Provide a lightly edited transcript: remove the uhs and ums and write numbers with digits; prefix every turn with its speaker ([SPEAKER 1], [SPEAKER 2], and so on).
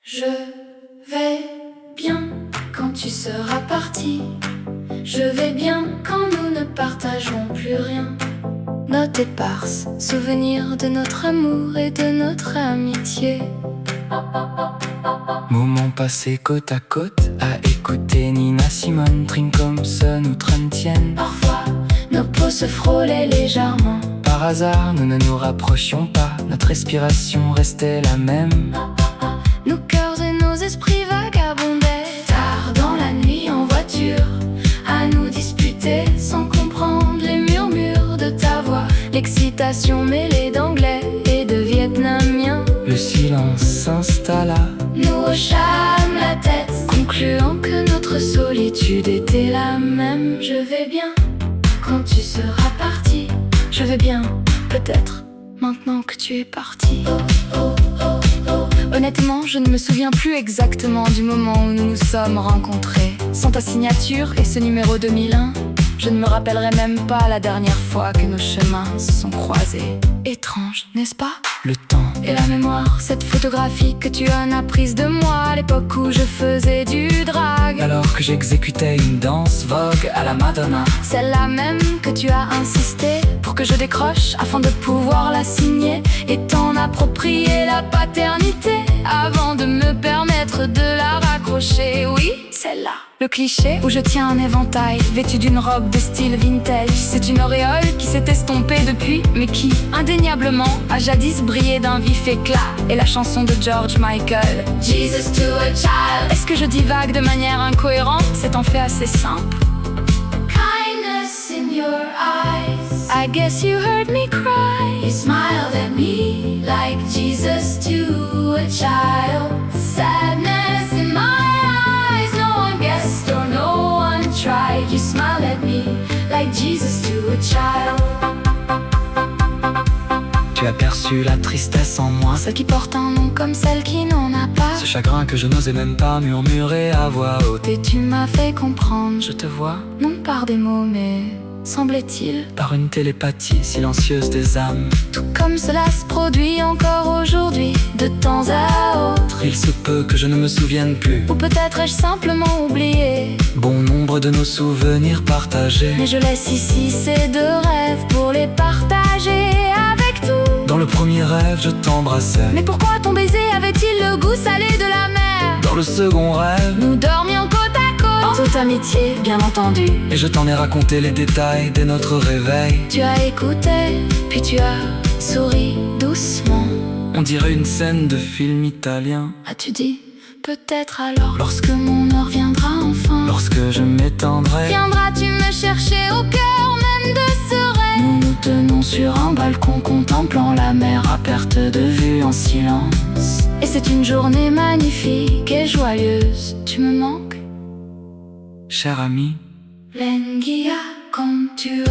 [SPEAKER 1] Je vais bien quand tu seras parti. Je vais bien quand nous ne partagerons plus rien. Notes éparses, souvenirs de notre amour et de notre amitié.
[SPEAKER 2] Moments passés côte à côte à écouter Nina Simone, Trin Thompson ou Trentienne.
[SPEAKER 1] Parfois, nos peaux se frôlaient légèrement.
[SPEAKER 2] Par hasard, nous ne nous rapprochions pas, notre respiration restait la même.
[SPEAKER 1] Nos cœurs et nos esprits vagabondaient. Tard dans la nuit en voiture, à nous disputer sans comprendre les murmures de ta voix. L'excitation mêlée d'anglais et de vietnamien.
[SPEAKER 2] Le silence s'installa.
[SPEAKER 1] Nous hochâmes la tête, concluant que notre solitude était la même. Je vais bien quand tu seras parti. Je vais bien, peut-être, maintenant que tu es parti. Honnêtement, je ne me souviens plus exactement du moment où nous nous sommes rencontrés. Sans ta signature et ce numéro 2001, je ne me rappellerai même pas la dernière fois que nos chemins se sont croisés. Étrange, n'est-ce pas?
[SPEAKER 2] Le temps
[SPEAKER 1] Et la mémoire, cette photographie que tu en as prise de moi à l'époque où je faisais du drag.
[SPEAKER 2] alors que j'exécutais une danse vogue à la Madonna.
[SPEAKER 1] Celle-là même que tu as insisté pour que je décroche afin de pouvoir la signer et t'en approprier la paternité avant de me permettre de la raccrocher. Oui, celle-là. Le cliché où je tiens un éventail vêtu d'une robe de style vintage. C'est une auréole qui s'est estompée depuis, mais qui, indéniablement, a jadis brillé d'un vif éclat. Et la chanson de George Michael, Jesus to a child. Est-ce que je divague de manière incohérente? C'est en fait assez simple. Kindness in your eyes, I guess you heard me cry. You smiled at me like Jesus to a child. Sadness in my eyes, no one guessed or no one tried. You smiled at me like Jesus to a child.
[SPEAKER 2] Tu as perçu la tristesse en moi,
[SPEAKER 1] Celle qui porte un nom comme celle qui n'en a pas.
[SPEAKER 2] ce chagrin que je n'osais même pas murmurer à voix haute.
[SPEAKER 1] Et tu m'as fait comprendre,
[SPEAKER 2] Je te vois
[SPEAKER 1] non par des mots mais semblait-il,
[SPEAKER 2] par une télépathie silencieuse des âmes.
[SPEAKER 1] tout comme cela se produit encore aujourd'hui, de temps à autre.
[SPEAKER 2] Il se peut que je ne me souvienne plus.
[SPEAKER 1] Ou peut-être ai-je simplement oublié.
[SPEAKER 2] Bon nombre de nos souvenirs partagés.
[SPEAKER 1] Mais je laisse ici ces deux rêves pour les partager avec tout.
[SPEAKER 2] Dans le premier rêve, je t'embrassais.
[SPEAKER 1] Mais pourquoi ton baiser avait-il le goût salé de la mer?
[SPEAKER 2] Dans le second rêve,
[SPEAKER 1] Nous dormions côte à côte, en toute amitié, bien entendu.
[SPEAKER 2] et je t'en ai raconté les détails dès notre réveil.
[SPEAKER 1] Tu as écouté, puis tu as souri doucement.
[SPEAKER 2] On dirait une scène de film italien.
[SPEAKER 1] As-tu dit, peut-être alors, lorsque mon heure viendra enfin,
[SPEAKER 2] Lorsque je m'étendrai,
[SPEAKER 1] viendras-tu me chercher au cœur même de ce rêve? Nous nous tenons sur un balcon contemplant la mer à perte de vue en silence. Et c'est une journée magnifique et joyeuse. Tu me manques?
[SPEAKER 2] cher ami,
[SPEAKER 1] Lengia, quand tu